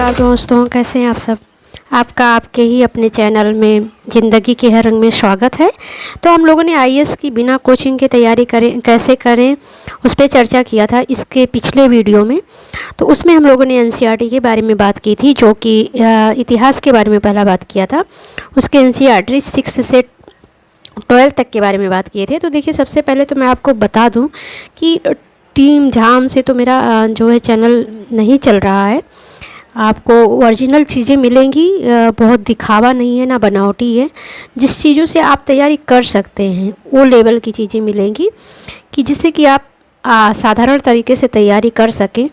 नमस्कार दोस्तों, कैसे हैं आप सब। आपका आपके ही अपने चैनल में ज़िंदगी के हर रंग में स्वागत है। तो हम लोगों ने आईएएस की बिना कोचिंग के तैयारी करें कैसे करें उस पर चर्चा किया था इसके पिछले वीडियो में। तो उसमें हम लोगों ने एनसीईआरटी के बारे में बात की थी, जो कि इतिहास के बारे में पहला बात किया था। उसके एनसीईआरटी 6 से 12 तक के बारे में बात किए थे। तो देखिए, सबसे पहले तो मैं आपको बता दूं कि टीम झाम से तो मेरा जो है चैनल नहीं चल रहा है। आपको ओरिजिनल चीज़ें मिलेंगी, बहुत दिखावा नहीं है ना बनावटी है। जिस चीज़ों से आप तैयारी कर सकते हैं वो लेवल की चीज़ें मिलेंगी, कि जिससे कि आप साधारण तरीके से तैयारी कर सकें।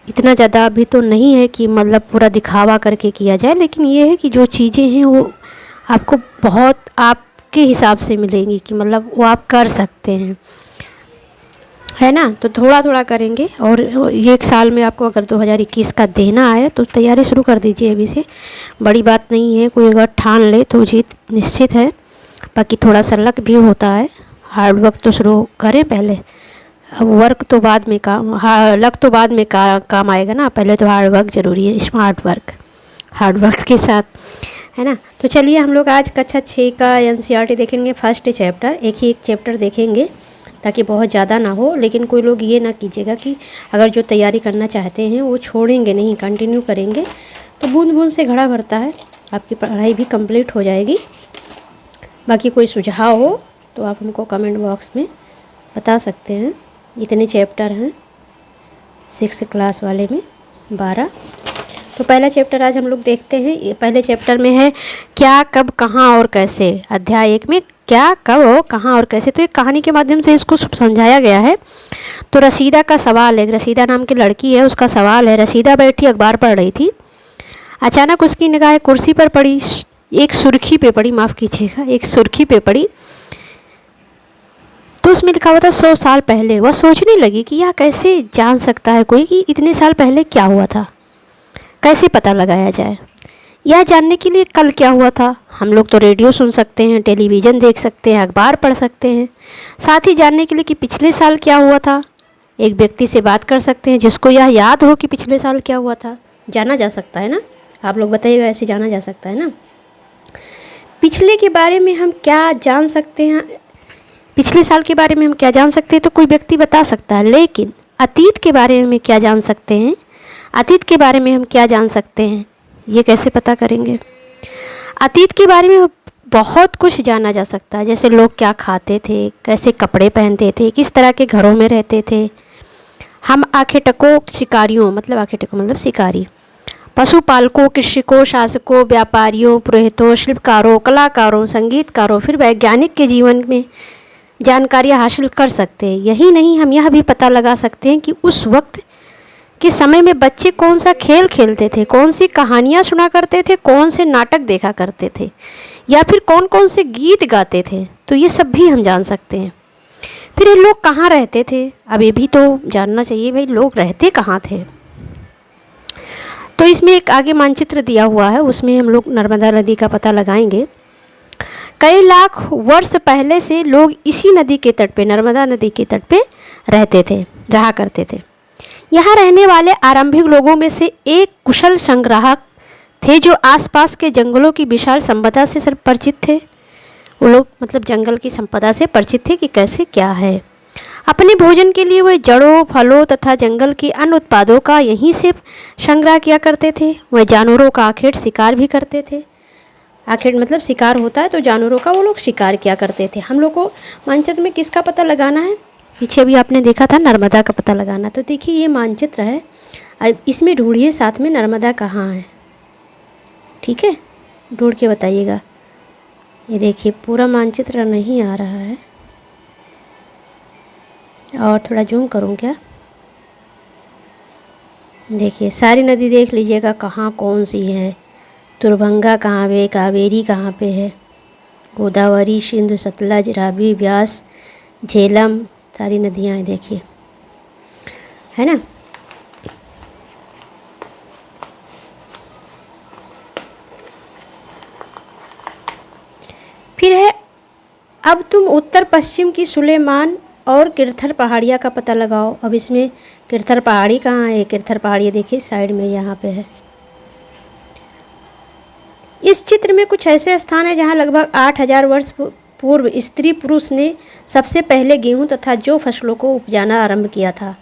इतना ज़्यादा अभी तो नहीं है कि मतलब पूरा दिखावा करके किया जाए, लेकिन ये है कि जो चीज़ें हैं वो आपको बहुत आपके हिसाब से मिलेंगी, कि मतलब वो आप कर सकते हैं, है ना। तो थोड़ा थोड़ा करेंगे, और ये एक साल में आपको अगर 2021 का देना है तो तैयारी शुरू कर दीजिए अभी से। बड़ी बात नहीं है, कोई अगर ठान ले तो जीत निश्चित है। बाकी थोड़ा सा लक भी होता है, हार्ड वर्क तो शुरू करें पहले, अब वर्क तो बाद में काम, लक तो बाद में काम आएगा ना। पहले तो हार्ड वर्क ज़रूरी है, स्मार्ट वर्क हार्ड वर्क के साथ, है ना। तो चलिए हम लोग आज कक्षा 6 का एनसीईआरटी देखेंगे। फर्स्ट चैप्टर, एक ही एक चैप्टर देखेंगे ताकि बहुत ज़्यादा ना हो। लेकिन कोई लोग ये ना कीजिएगा कि अगर जो तैयारी करना चाहते हैं वो छोड़ेंगे नहीं, कंटिन्यू करेंगे तो बूंद बूंद से घड़ा भरता है, आपकी पढ़ाई भी कंप्लीट हो जाएगी। बाकी कोई सुझाव हो तो आप हमको कमेंट बॉक्स में बता सकते हैं। इतने चैप्टर हैं 6 क्लास वाले में 12। तो पहला चैप्टर आज हम लोग देखते हैं। पहले चैप्टर में है क्या, कब, कहाँ और कैसे। अध्याय 1 में क्या, कब, कहाँ और कैसे। तो एक कहानी के माध्यम से इसको समझाया गया है। तो रशीदा का सवाल है, रशीदा नाम की लड़की है, उसका सवाल है। रशीदा बैठी अखबार पढ़ रही थी, अचानक उसकी निगाह कुर्सी पर पड़ी, एक सुर्खी पे पड़ी, माफ़ कीजिएगा, एक सुर्खी पे पड़ी। तो उसमें लिखा हुआ था 100 साल पहले। वह सोचने लगी कि यह कैसे जान सकता है कोई कि इतने साल पहले क्या हुआ था, कैसे पता लगाया जाए। यह जानने के लिए कल क्या हुआ था। हम लोग तो रेडियो सुन सकते हैं, टेलीविज़न देख सकते हैं, अखबार पढ़ सकते हैं। साथ ही जानने के लिए कि पिछले साल क्या हुआ था, एक व्यक्ति से बात कर सकते हैं जिसको यह याद हो कि पिछले साल क्या हुआ था। जाना जा सकता है ना, आप लोग बताइएगा, ऐसे जाना जा सकता है ना। पिछले के बारे में हम क्या जान सकते हैं, पिछले साल के बारे में हम क्या जान सकते हैं तो कोई व्यक्ति बता सकता है। लेकिन अतीत के बारे में क्या जान सकते हैं, अतीत के बारे में हम क्या जान सकते हैं, ये कैसे पता करेंगे। अतीत के बारे में बहुत कुछ जाना जा सकता है, जैसे लोग क्या खाते थे, कैसे कपड़े पहनते थे, किस तरह के घरों में रहते थे। हम आखेटकों, शिकारियों, मतलब आखेटकों मतलब शिकारी, पशुपालकों, कृषकों, शासकों, व्यापारियों, पुरोहितों, शिल्पकारों, कलाकारों, संगीतकारों, फिर वैज्ञानिक के जीवन में जानकारियाँ हासिल कर सकते हैं। यही नहीं, हम यह भी पता लगा सकते हैं कि उस वक्त कि समय में बच्चे कौन सा खेल खेलते थे, कौन सी कहानियाँ सुना करते थे, कौन से नाटक देखा करते थे, या फिर कौन कौन से गीत गाते थे। तो ये सब भी हम जान सकते हैं। फिर ये लोग कहाँ रहते थे, अब ये भी तो जानना चाहिए भाई, लोग रहते कहाँ थे। तो इसमें एक आगे मानचित्र दिया हुआ है, उसमें हम लोग नर्मदा नदी का पता लगाएंगे। कई लाख वर्ष पहले से लोग इसी नदी के तट पे, नर्मदा नदी के तट पे रहा करते थे। यहाँ रहने वाले आरंभिक लोगों में से एक कुशल संग्राहक थे, जो आसपास के जंगलों की विशाल संपदा से परिचित थे। वो लोग मतलब जंगल की संपदा से परिचित थे कि कैसे क्या है। अपने भोजन के लिए वे जड़ों, फलों तथा जंगल के अन्य उत्पादों का यहीं से संग्रह किया करते थे। वह जानवरों का आखेट शिकार भी करते थे। आखेट मतलब शिकार होता है, तो जानवरों का वो लोग शिकार किया करते थे। हम लोग को मानचित्र में किसका पता लगाना है, पीछे भी आपने देखा था नर्मदा का पता लगाना। तो देखिए ये मानचित्र है, अब इसमें ढूंढिए साथ में नर्मदा कहाँ है, ठीक है, ढूंढ के बताइएगा। ये देखिए पूरा मानचित्र नहीं आ रहा है, और थोड़ा जूम करूँ क्या। देखिए सारी नदी देख लीजिएगा कहाँ कौन सी है। तुरभंगा कहाँ पे, कावेरी कहाँ पे है, गोदावरी, सिंधु, सतलज, रावी, ब्यास, झेलम, सारी नदियाँ हैं, देखिए, है ना। फिर है अब तुम उत्तर पश्चिम की सुलेमान और किरथर पहाड़िया का पता लगाओ। अब इसमें किरथर पहाड़ी कहाँ है? किरथर पहाड़ी देखिए साइड में यहाँ पे है। इस चित्र में कुछ ऐसे स्थान है जहाँ लगभग 8000 वर्ष पूर्व स्त्री पुरुष ने सबसे पहले गेहूं तथा जौ फसलों को उपजाना आरंभ किया था।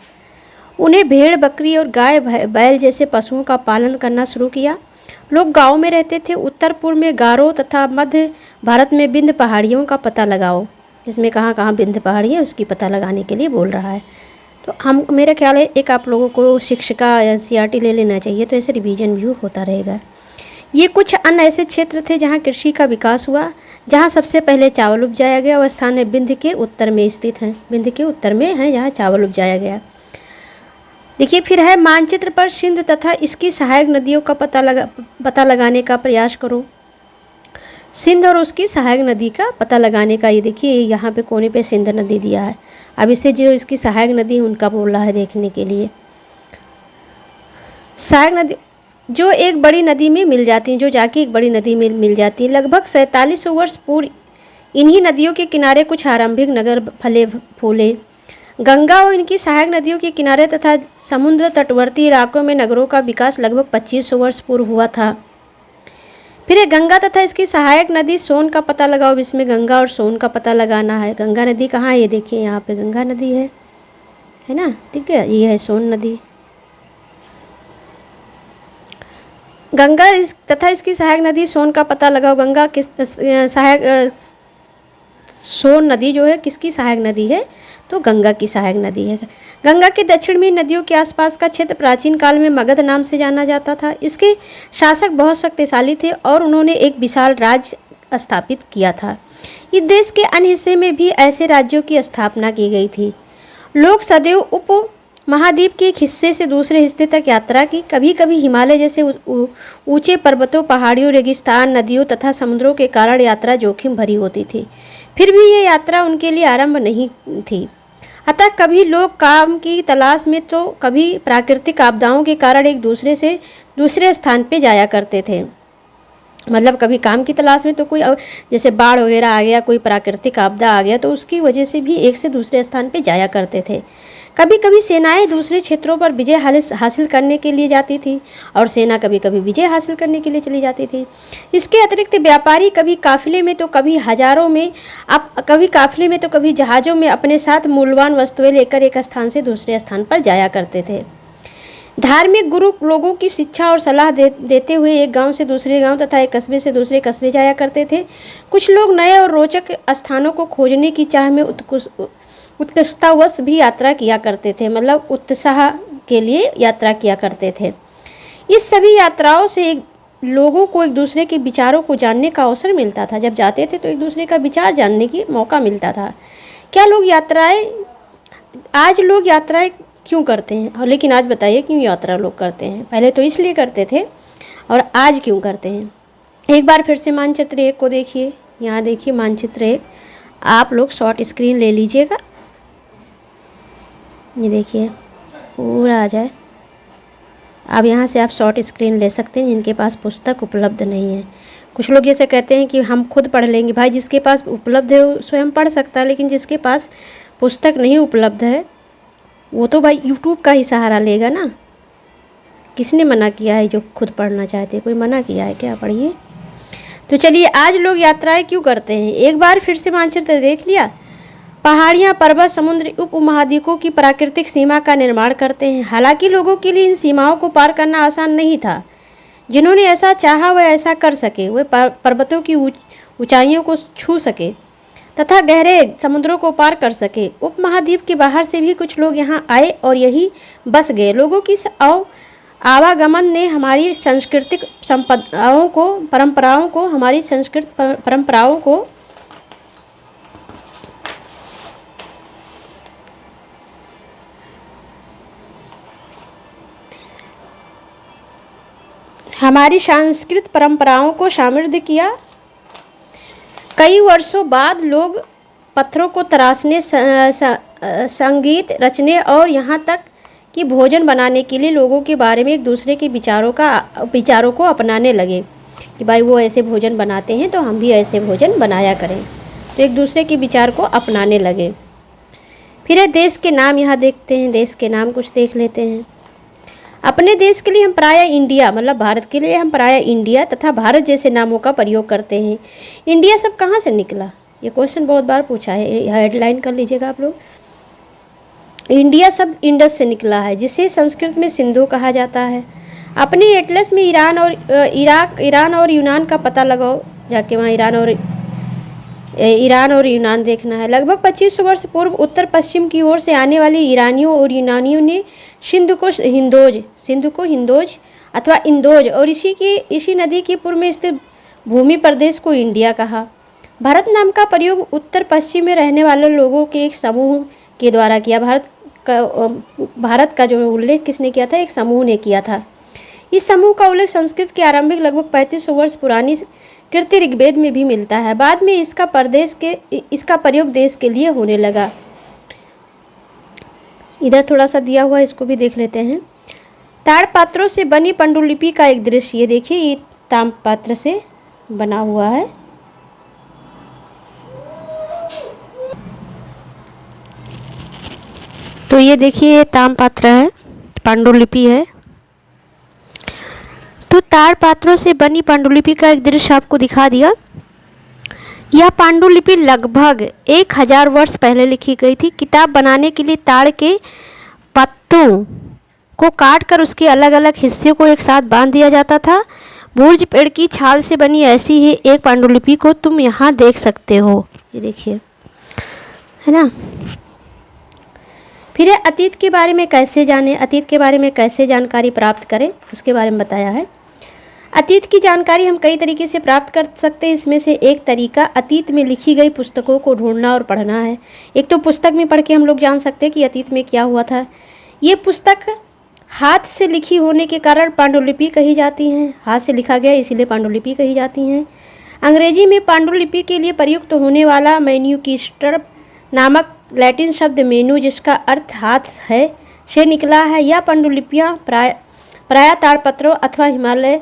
उन्हें भेड़ बकरी और गाय बैल जैसे पशुओं का पालन करना शुरू किया। लोग गांव में रहते थे। उत्तर पूर्व में गारो तथा मध्य भारत में विंध्य पहाड़ियों का पता लगाओ। इसमें कहाँ कहाँ विंध्य पहाड़ी है उसकी पता लगाने के लिए बोल रहा है। तो हम मेरा ख्याल है एक आप लोगों को शिक्षिका एनसीईआरटी ले लेना चाहिए, तो ऐसे रिवीजन भी होता रहेगा। ये कुछ अन्य ऐसे क्षेत्र थे जहाँ कृषि का विकास हुआ। जहाँ सबसे पहले चावल उपजाया गया वह स्थान है विंध्य के उत्तर में स्थित है। विंध्य के उत्तर में है जहाँ चावल उपजाया गया। देखिए फिर है मानचित्र पर सिंध तथा इसकी सहायक नदियों का पता लगाने का प्रयास करो। सिंध और उसकी सहायक नदी का पता लगाने का, ये देखिए यहाँ पे कोने पे सिंध नदी दिया है। अब इससे जो इसकी सहायक नदी उनका बोल रहा है देखने के लिए। सहायक नदी जो एक बड़ी नदी में मिल जाती हैं, जो जाके एक बड़ी नदी में मिल जाती है। लगभग 4700 वर्ष पूर्व इन्हीं नदियों के किनारे कुछ आरंभिक नगर फले फूले। गंगा और इनकी सहायक नदियों के किनारे तथा समुद्र तटवर्ती इलाकों में नगरों का विकास लगभग 2500 वर्ष पूर्व हुआ था। फिर गंगा तथा इसकी सहायक नदी सोन का पता लगाओ। इसमें गंगा और सोन का पता लगाना है। गंगा नदी कहाँ है? ये देखिए यहाँ पे गंगा नदी है ना, ठीक है। ये है सोन नदी। गंगा तथा इसकी सहायक नदी सोन का पता लगाओ। गंगा किस सहायक सोन नदी जो है किसकी सहायक नदी है? तो गंगा की सहायक नदी है। गंगा के दक्षिण में नदियों के आसपास का क्षेत्र प्राचीन काल में मगध नाम से जाना जाता था। इसके शासक बहुत शक्तिशाली थे और उन्होंने एक विशाल राज्य स्थापित किया था। इस देश के अन्य हिस्से में भी ऐसे राज्यों की स्थापना की गई थी। लोग सदैव उप महाद्वीप के एक हिस्से से दूसरे हिस्से तक यात्रा की। कभी कभी हिमालय जैसे ऊंचे पर्वतों, पहाड़ियों, रेगिस्तान, नदियों तथा समुद्रों के कारण यात्रा जोखिम भरी होती थी। फिर भी ये यात्रा उनके लिए आरंभ नहीं थी। अतः कभी लोग काम की तलाश में तो कभी प्राकृतिक आपदाओं के कारण एक दूसरे से दूसरे स्थान पे जाया करते थे। मतलब कभी काम की तलाश में तो कोई जैसे बाढ़ वगैरह आ गया, कोई प्राकृतिक आपदा आ गया, तो उसकी वजह से भी एक से दूसरे स्थान पे जाया करते थे। कभी कभी सेनाएं दूसरे क्षेत्रों पर विजय हासिल करने के लिए जाती थी और सेना कभी कभी विजय हासिल करने के लिए चली जाती थी। इसके अतिरिक्त व्यापारी कभी काफिले में तो कभी कभी जहाज़ों में अपने साथ मूल्यवान वस्तुएं लेकर एक स्थान से दूसरे स्थान पर जाया करते थे। धार्मिक गुरु लोगों की शिक्षा और सलाह देते हुए एक गांव से दूसरे गांव तथा एक कस्बे से दूसरे कस्बे जाया करते थे। कुछ लोग नए और रोचक स्थानों को खोजने की चाह में उत्कृष्टतावश भी यात्रा किया करते थे। मतलब उत्साह के लिए यात्रा किया करते थे। इस सभी यात्राओं से लोगों को एक दूसरे के विचारों को जानने का अवसर मिलता था। जब जाते थे तो एक दूसरे का विचार जानने की मौका मिलता था। क्या लोग आज लोग यात्राएं क्यों करते हैं? और लेकिन आज बताइए क्यों यात्रा लोग करते हैं? पहले तो इसलिए करते थे और आज क्यों करते हैं? एक बार फिर से मानचित्र 1 को देखिए। यहाँ देखिए मानचित्र 1, आप लोग शॉर्ट स्क्रीन ले लीजिएगा। ये देखिए पूरा आ जाए। अब यहाँ से आप शॉर्ट स्क्रीन ले सकते हैं जिनके पास पुस्तक उपलब्ध नहीं है। कुछ लोग जैसे कहते हैं कि हम खुद पढ़ लेंगे। भाई जिसके पास उपलब्ध है वो स्वयं पढ़ सकता है, लेकिन जिसके पास पुस्तक नहीं उपलब्ध है वो तो भाई यूट्यूब का ही सहारा लेगा ना। किसने मना किया है? जो खुद पढ़ना चाहते, कोई मना किया है क्या? पढ़िए। तो चलिए, आज लोग यात्राएं क्यों करते हैं? एक बार फिर से मानचित्र देख लिया। पहाड़ियाँ, पर्वत, समुद्र उपमहाद्वीपों की प्राकृतिक सीमा का निर्माण करते हैं। हालांकि लोगों के लिए इन सीमाओं को पार करना आसान नहीं था। जिन्होंने ऐसा चाहा वह ऐसा कर सके। वे पर्वतों की ऊंचाइयों को छू सके तथा गहरे समुद्रों को पार कर सके। उपमहाद्वीप के बाहर से भी कुछ लोग यहाँ आए और यही बस गए। लोगों की आवागमन ने हमारी सांस्कृतिक परंपराओं को समृद्ध किया। कई वर्षों बाद लोग पत्थरों को तराशने, संगीत रचने और यहाँ तक कि भोजन बनाने के लिए लोगों के बारे में एक दूसरे के विचारों को अपनाने लगे कि भाई वो ऐसे भोजन बनाते हैं तो हम भी ऐसे भोजन बनाया करें। तो एक दूसरे के विचार को अपनाने लगे। फिर है देश के नाम, यहाँ देखते हैं देश के नाम कुछ देख लेते हैं। अपने देश के लिए हम प्रायः इंडिया, मतलब भारत के लिए हम प्रायः इंडिया तथा भारत जैसे नामों का प्रयोग करते हैं। इंडिया सब कहाँ से निकला, ये क्वेश्चन बहुत बार पूछा है, हेडलाइन कर लीजिएगा आप लोग। इंडिया शब्द इंडस से निकला है, जिसे संस्कृत में सिंधु कहा जाता है। अपने एटलस में ईरान और यूनान का पता लगाओ, जाके वहाँ ईरान और यूनान देखना है। लगभग 2500 वर्ष पूर्व उत्तर पश्चिम की ओर से आने वाले ईरानियों और यूनानियों ने सिंधु को हिंदोज अथवा इंदोज और इसी नदी के पूर्व में स्थित भूमि प्रदेश को इंडिया कहा। भारत नाम का प्रयोग उत्तर पश्चिम में रहने वाले लोगों के एक समूह के द्वारा किया। भारत का जो उल्लेख किसने किया था, एक समूह ने किया था। इस समूह का उल्लेख संस्कृत के आरंभिक लगभग 3500 वर्ष पुरानी कृति ऋग्वेद में भी मिलता है। बाद में इसका प्रयोग देश के लिए होने लगा। इधर थोड़ा सा दिया हुआ है, इसको भी देख लेते हैं। ताड़पत्रों से बनी पांडुलिपि का एक दृश्य, ये देखिए, ये ताम्रपत्र से बना हुआ है। तो ये देखिए, ये ताम्रपत्र है, पांडुलिपि है। तो ताड़पत्रों से बनी पांडुलिपि का एक दृश्य आपको दिखा दिया। यह पांडुलिपि लगभग 1000 वर्ष पहले लिखी गई थी। किताब बनाने के लिए ताड़ के पत्तों को काटकर उसके अलग अलग हिस्से को एक साथ बांध दिया जाता था। भूर्ज पेड़ की छाल से बनी ऐसी ही एक पांडुलिपि को तुम यहाँ देख सकते हो, ये देखिए, है ना। फिर अतीत के बारे में कैसे जानें, अतीत के बारे में कैसे जानकारी प्राप्त करें, उसके बारे में बताया है। अतीत की जानकारी हम कई तरीके से प्राप्त कर सकते हैं। इसमें से एक तरीका अतीत में लिखी गई पुस्तकों को ढूंढना और पढ़ना है। एक तो पुस्तक में पढ़ के हम लोग जान सकते हैं कि अतीत में क्या हुआ था। ये पुस्तक हाथ से लिखी होने के कारण पांडुलिपि कही जाती हैं। हाथ से लिखा गया इसीलिए पांडुलिपि कही जाती हैं। अंग्रेजी में पांडुलिपि के लिए प्रयुक्त होने वाला मैन्युस्क्रिप्ट नामक लैटिन शब्द मेनू, जिसका अर्थ हाथ है, से निकला है। यह पांडुलिपियाँ प्रायः ताड़पत्रों अथवा हिमालय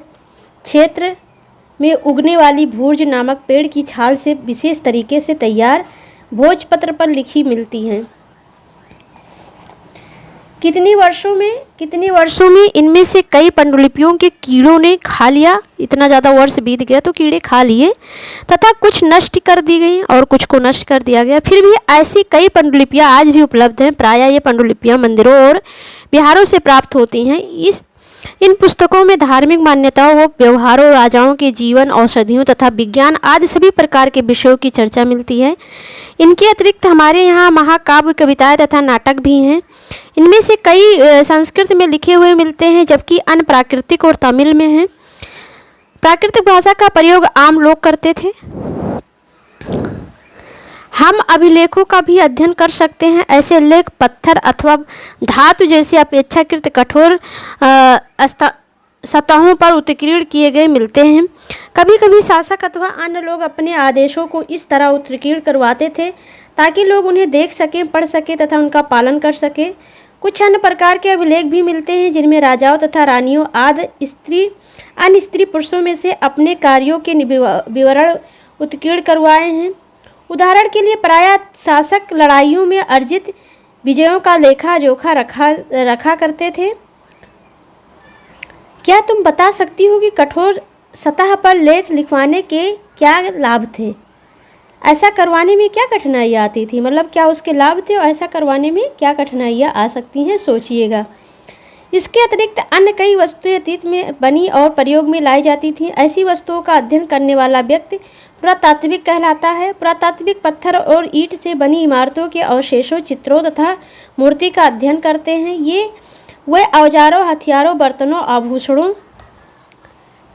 क्षेत्र में उगने वाली भूर्ज नामक पेड़ की छाल से विशेष तरीके से तैयार भोजपत्र पर लिखी मिलती हैं। कितने वर्षों में इनमें से कई पांडुलिपियों के कीड़ों ने खा लिया। इतना ज़्यादा वर्ष बीत गया तो कीड़े खा लिए तथा कुछ नष्ट कर दी गई और कुछ को नष्ट कर दिया गया। फिर भी ऐसी कई पांडुलिपियाँ आज भी उपलब्ध हैं। प्रायः ये पांडुलिपियाँ मंदिरों और विहारों से प्राप्त होती हैं। इन पुस्तकों में धार्मिक मान्यताओं, व्यवहारों, राजाओं के जीवन, औषधियों तथा विज्ञान आदि सभी प्रकार के विषयों की चर्चा मिलती है। इनके अतिरिक्त हमारे यहाँ महाकाव्य, कविताएं तथा नाटक भी हैं। इनमें से कई संस्कृत में लिखे हुए मिलते हैं, जबकि अन्य प्राकृतिक और तमिल में हैं। प्राकृतिक भाषा का प्रयोग आम लोग करते थे। हम अभिलेखों का भी अध्ययन कर सकते हैं। ऐसे लेख पत्थर अथवा धातु जैसी अपेक्षाकृत कठोर सतहों पर उत्कीर्ण किए गए मिलते हैं। कभी कभी शासक अथवा अन्य लोग अपने आदेशों को इस तरह उत्कीर्ण करवाते थे ताकि लोग उन्हें देख सकें, पढ़ सकें तथा उनका पालन कर सकें। कुछ अन्य प्रकार के अभिलेख भी मिलते हैं जिनमें राजाओं तथा रानियों आदि अन्य स्त्री पुरुषों में से अपने कार्यों के विवरण उत्कीर्ण करवाए हैं। उदाहरण के लिए प्रायः शासक लड़ाइयों में अर्जित विजयों का लेखा जोखा रखा करते थे। क्या तुम बता सकती हो कि कठोर सतह पर लेख लिखवाने के क्या लाभ थे? ऐसा करवाने में क्या कठिनाइयाँ आती थी, मतलब क्या उसके लाभ थे और ऐसा करवाने में क्या कठिनाइयाँ आ सकती हैं, सोचिएगा। इसके अतिरिक्त अन्य कई वस्तुएं अतीत में बनी और प्रयोग में लाई जाती थीं। ऐसी वस्तुओं का अध्ययन करने वाला व्यक्ति पुरातात्विक कहलाता है। पुरातात्विक पत्थर और ईंट से बनी इमारतों के अवशेषों, चित्रों तथा मूर्ति का अध्ययन करते हैं। ये वे औजारों, हथियारों, बर्तनों, आभूषणों,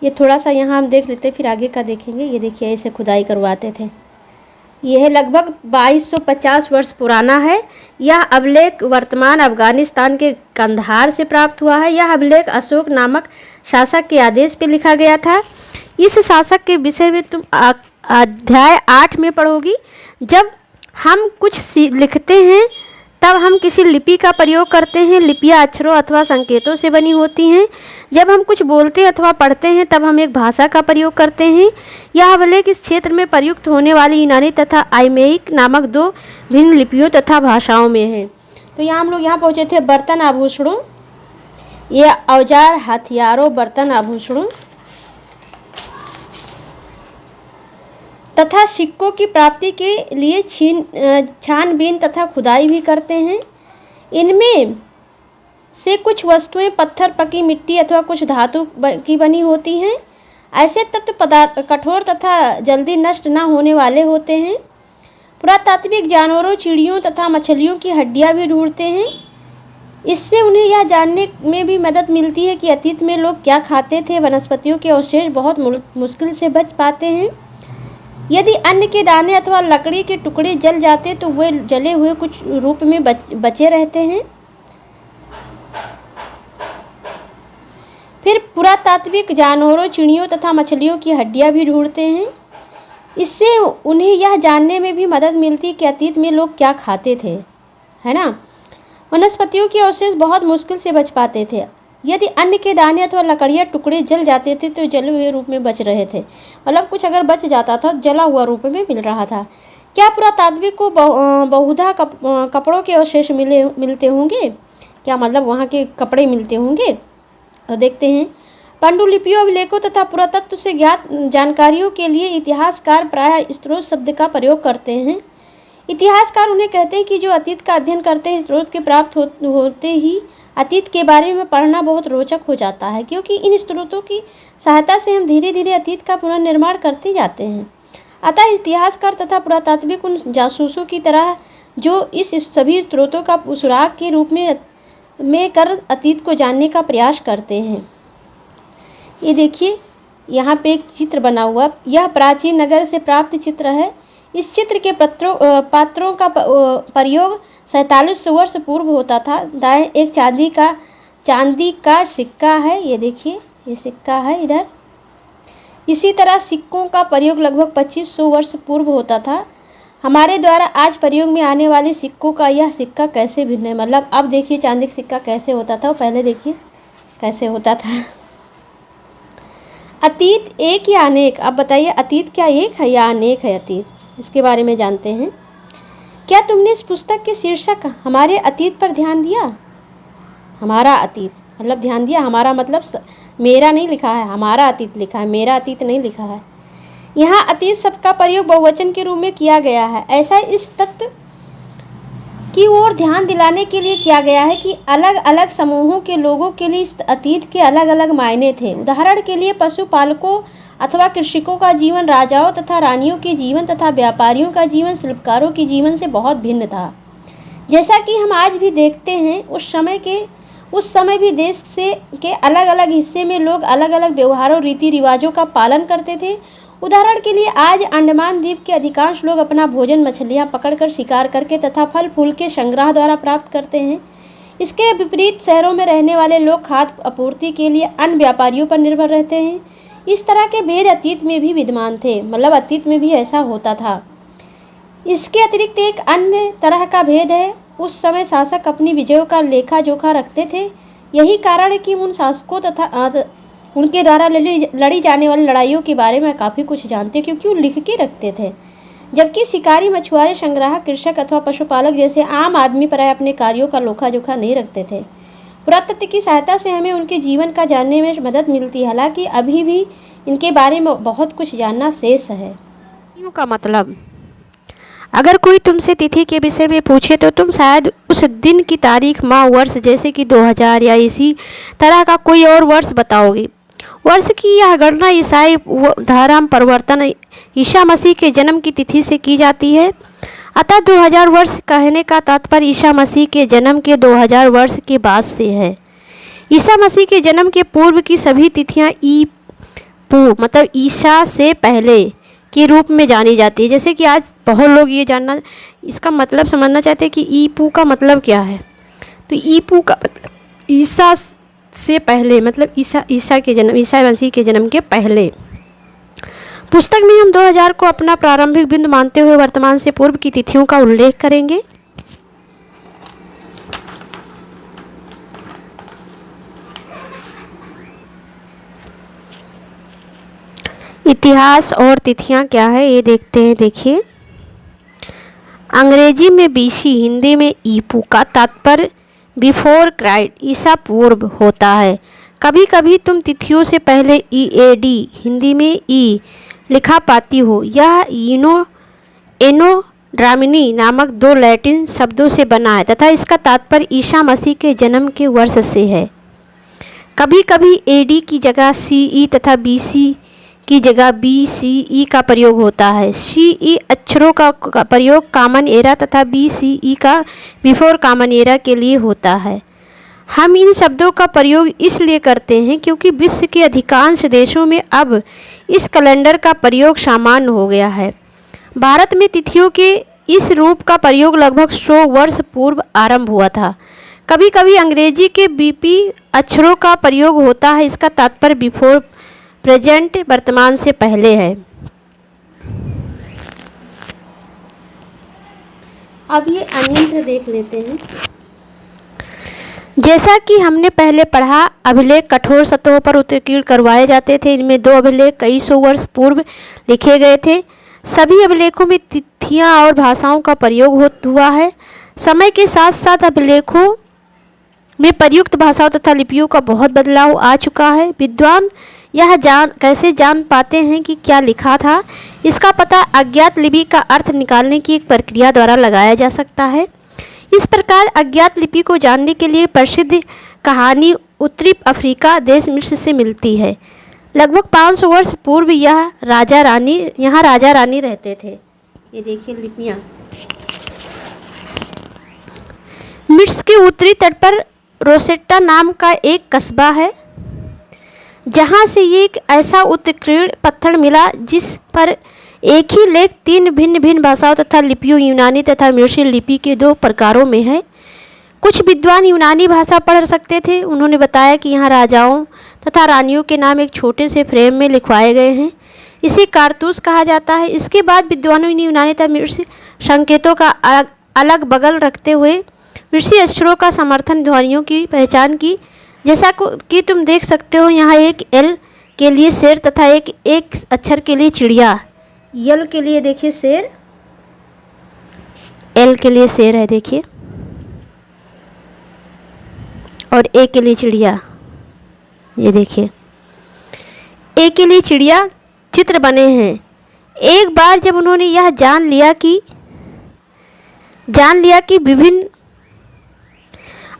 ये थोड़ा सा यहाँ हम देख लेते फिर आगे का देखेंगे। ये देखिए ऐसे खुदाई करवाते थे। यह लगभग 2250 वर्ष पुराना है। यह अभिलेख वर्तमान अफगानिस्तान के कंधार से प्राप्त हुआ है। यह अभिलेख अशोक नामक शासक के आदेश पर लिखा गया था। इस शासक के विषय में तुम अध्याय 8 में पढ़ोगी। जब हम कुछ लिखते हैं तब हम किसी लिपि का प्रयोग करते हैं। लिपियाँ अक्षरों अथवा संकेतों से बनी होती हैं। जब हम कुछ बोलते अथवा पढ़ते हैं तब हम एक भाषा का प्रयोग करते हैं। यह अभिलेख इस क्षेत्र में प्रयुक्त होने वाली यूनानी तथा आरामीक नामक दो भिन्न लिपियों तथा भाषाओं में है। तो यहाँ हम लोग यहाँ पहुँचे थे बर्तन आभूषणों, ये औजार हथियारों, बर्तन आभूषणों तथा सिक्कों की प्राप्ति के लिए छानबीन तथा खुदाई भी करते हैं। इनमें से कुछ वस्तुएं पत्थर, पकी मिट्टी अथवा कुछ धातु की बनी होती हैं। ऐसे तत्व पदार्थ कठोर तथा जल्दी नष्ट न होने वाले होते हैं। पुरातात्विक जानवरों, चिड़ियों तथा मछलियों की हड्डियां भी ढूंढते हैं। इससे उन्हें यह जानने में भी मदद मिलती है कि अतीत में लोग क्या खाते थे। वनस्पतियों के अवशेष बहुत मुश्किल से बच पाते हैं। यदि अन्न के दाने अथवा लकड़ी के टुकड़े जल जाते तो वे जले हुए कुछ रूप में बचे रहते हैं। फिर पुरातात्विक जानवरों, चिड़ियों तथा मछलियों की हड्डियां भी ढूंढते हैं। इससे उन्हें यह जानने में भी मदद मिलती कि अतीत में लोग क्या खाते थे, है ना। वनस्पतियों के अवशेष बहुत मुश्किल से बच पाते थे। यदि अन्न के दाने अथवा लकड़ियाँ टुकड़े जल जाते थे तो जले हुए रूप में बच रहे थे, मतलब कुछ अगर बच जाता था जला हुआ रूप में मिल रहा था। क्या पुरातात्विक को बहुधा कपड़ों के अवशेष मिलते होंगे? क्या मतलब वहाँ के कपड़े मिलते होंगे? तो देखते हैं। पांडुलिपियों, अभिलेखों तथा पुरातत्व से ज्ञात जानकारियों के लिए इतिहासकार प्रायः स्रोत शब्द का प्रयोग करते हैं। इतिहासकार उन्हें कहते हैं कि जो अतीत का अध्ययन करते हैं। स्रोत के प्राप्त होते ही अतीत के बारे में पढ़ना बहुत रोचक हो जाता है, क्योंकि इन स्रोतों की सहायता से हम धीरे धीरे अतीत का पुनर्निर्माण करते जाते हैं। अतः इतिहासकार तथा पुरातात्विक उन जासूसों की तरह जो इस सभी स्रोतों का सुराग के रूप में कर अतीत को जानने का प्रयास करते हैं। ये देखिए यहाँ पे एक चित्र बना हुआ, यह प्राचीन नगर से प्राप्त चित्र है। इस चित्र के पात्रों का प्रयोग 4700 वर्ष पूर्व होता था। दाएं एक चांदी का सिक्का है, ये देखिए ये सिक्का है इधर। इसी तरह सिक्कों का प्रयोग लगभग 2500 वर्ष पूर्व होता था। हमारे द्वारा आज प्रयोग में आने वाले सिक्कों का यह सिक्का कैसे भिन्न है, मतलब अब देखिए चांदी का सिक्का कैसे होता था, पहले देखिए कैसे होता था। अतीत एक या अनेक, अब बताइए अतीत क्या एक है या अनेक है अतीत, इसके बारे में जानते हैं। क्या तुमने इस पुस्तक के शीर्षक हमारे अतीत पर ध्यान दिया? हमारा अतीत मतलब ध्यान दिया, हमारा मतलब मेरा नहीं लिखा है, हमारा अतीत लिखा है, मेरा अतीत नहीं लिखा है। यहाँ अतीत शब्द का प्रयोग बहुवचन के रूप में किया गया है। ऐसा इस तथ्य की ओर ध्यान दिलाने के लिए किया गया है कि अलग अलग समूहों के लोगों के लिए इस अतीत के अलग अलग मायने थे। उदाहरण के लिए पशुपालकों अथवा कृषकों का जीवन राजाओं तथा रानियों के जीवन तथा व्यापारियों का जीवन शिल्पकारों के जीवन से बहुत भिन्न था। जैसा कि हम आज भी देखते हैं, उस समय भी देश के अलग अलग हिस्से में लोग अलग अलग व्यवहारों, रीति रिवाजों का पालन करते थे। उदाहरण के लिए आज अंडमान द्वीप के अधिकांश लोग अपना भोजन मछलियाँ पकड़कर, शिकार करके तथा फल फूल के संग्रह द्वारा प्राप्त करते हैं। इसके विपरीत शहरों में रहने वाले लोग खाद्य आपूर्ति के लिए अन्य व्यापारियों पर निर्भर रहते हैं। इस तरह के भेद अतीत में भी विद्यमान थे, मतलब अतीत में भी ऐसा होता था। इसके अतिरिक्त एक अन्य तरह का भेद है, उस समय शासक अपनी विजयों का लेखा जोखा रखते थे। यही कारण है कि उन शासकों तथा उनके द्वारा लड़ी जाने वाली लड़ाइयों के बारे में काफ़ी कुछ जानते, क्योंकि वो लिख के रखते थे। जबकि शिकारी, मछुआरे, संग्राहक, कृषक अथवा पशुपालक जैसे आम आदमी प्रायः अपने कार्यों का लेखा जोखा नहीं रखते थे। पुरातत्व की सहायता से हमें उनके जीवन का जानने में मदद मिलती है, हालांकि अभी भी इनके बारे में बहुत कुछ जानना शेष है। का मतलब, अगर कोई तुमसे तिथि के विषय में पूछे तो तुम शायद उस दिन की तारीख, माह, वर्ष जैसे कि 2000 या इसी तरह का कोई और वर्ष बताओगे। वर्ष की यह गणना ईसाई धर्म परिवर्तन ईसा मसीह के जन्म की तिथि से की जाती है। अतः 2000 वर्ष कहने का तात्पर्य ईसा मसीह के जन्म के 2000 वर्ष के बाद से है। ईसा मसीह के जन्म के पूर्व की सभी तिथियां ईपू मतलब ईसा से पहले के रूप में जानी जाती है। जैसे कि आज बहुत लोग ये जानना, इसका मतलब समझना चाहते हैं कि ईपू का मतलब क्या है। तो ईपू का मतलब ईसा से पहले, मतलब ईसा के जन्म, ईसा मसीह के जन्म के पहले। पुस्तक में हम 2000 को अपना प्रारंभिक बिंदु मानते हुए वर्तमान से पूर्व की तिथियों का उल्लेख करेंगे। इतिहास और तिथियां क्या है ये देखते हैं। देखिए, अंग्रेजी में बीसी, हिंदी में ईपू का तात्पर्य बिफोर क्राइस्ट, ईसा पूर्व होता है। कभी कभी तुम तिथियों से पहले ईएडी, हिंदी में ई लिखा पाती हो। यह एनो ड्रामिनी नामक दो लैटिन शब्दों से बना है तथा इसका तात्पर्य ईसा मसीह के जन्म के वर्ष से है। कभी कभी एडी की जगह सीई तथा बीसी की जगह बीसीई का प्रयोग होता है। सीई अक्षरों का प्रयोग कॉमन एरा तथा बीसीई का बिफोर कॉमन एरा के लिए होता है। हम इन शब्दों का प्रयोग इसलिए करते हैं क्योंकि विश्व के अधिकांश देशों में अब इस कैलेंडर का प्रयोग सामान्य हो गया है। भारत में तिथियों के इस रूप का प्रयोग लगभग 100 वर्ष पूर्व आरंभ हुआ था। कभी कभी अंग्रेजी के बीपी अक्षरों का प्रयोग होता है। इसका तात्पर्य बिफोर प्रेजेंट, वर्तमान से पहले है। अब ये अन्यंत्र देख लेते हैं। जैसा कि हमने पहले पढ़ा, अभिलेख कठोर सतहों पर उत्कीर्ण करवाए जाते थे। इनमें 2 अभिलेख कई सौ वर्ष पूर्व लिखे गए थे। सभी अभिलेखों में तिथियां और भाषाओं का प्रयोग हुआ है। समय के साथ साथ अभिलेखों में प्रयुक्त भाषाओं तथा लिपियों का बहुत बदलाव आ चुका है। विद्वान यह कैसे जान पाते हैं कि क्या लिखा था? इसका पता अज्ञात लिपि का अर्थ निकालने की एक प्रक्रिया द्वारा लगाया जा सकता है। इस प्रकार अज्ञात लिपि को जानने के लिए प्रसिद्ध कहानी उत्तरी अफ्रीका देश मिस्र से मिलती है। लगभग 500 वर्ष पूर्व यहाँ राजा रानी रहते थे। ये देखिए लिपियाँ। मिस्र के उत्तरी तट पर रोसेट्टा नाम का एक कस्बा है, जहाँ से ये एक ऐसा उत्कीर्ण पत्थर मिला जिस पर एक ही लेख 3 भिन्न भिन्न भाषाओं तथा लिपियों, यूनानी तथा मिस्री लिपि के 2 प्रकारों में है। कुछ विद्वान यूनानी भाषा पढ़ सकते थे। उन्होंने बताया कि यहाँ राजाओं तथा रानियों के नाम एक छोटे से फ्रेम में लिखवाए गए हैं। इसे कारतूस कहा जाता है। इसके बाद विद्वानों ने यूनानी तथा मिस्री संकेतों का अलग बगल रखते हुए मिस्री अक्षरों का समर्थन ध्वनियों की पहचान की। जैसा कि तुम देख सकते हो, यहाँ एक एल के लिए शेर तथा एक अक्षर के लिए चिड़िया। यल के लिए देखिए शेर, एल के लिए शेर है देखिए, और ए के लिए चिड़िया। ये देखिए, ए के लिए चिड़िया चित्र बने हैं। एक बार जब उन्होंने यह जान लिया कि विभिन्न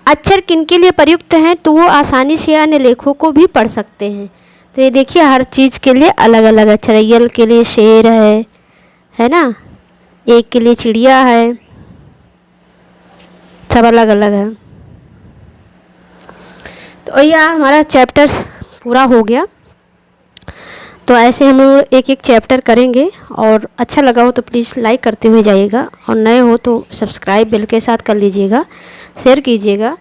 अक्षर किनके लिए प्रयुक्त हैं, तो वो आसानी से अन्य लेखों को भी पढ़ सकते हैं। तो ये देखिए, हर चीज़ के लिए अलग अलग अक्षर है। यल के लिए शेर है ना, एक के लिए चिड़िया है, सब अलग अलग है। तो यह हमारा चैप्टर पूरा हो गया। तो ऐसे हम लोग एक एक चैप्टर करेंगे, और अच्छा लगा हो तो प्लीज़ लाइक करते हुए जाइएगा, और नए हो तो सब्सक्राइब बेल के साथ कर लीजिएगा, शेयर कीजिएगा।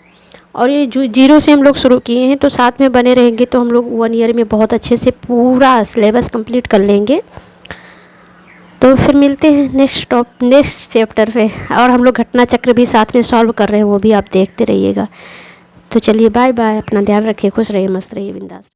और ये जो 0 से हम लोग शुरू किए हैं, तो साथ में बने रहेंगे तो हम लोग 1 ईयर में बहुत अच्छे से पूरा सिलेबस कंप्लीट कर लेंगे। तो फिर मिलते हैं नेक्स्ट चैप्टर पे। और हम लोग घटना चक्र भी साथ में सॉल्व कर रहे हैं, वो भी आप देखते रहिएगा। तो चलिए, बाय बाय। अपना ध्यान रखिए, खुश रहिए, मस्त रहिए, बिंदास।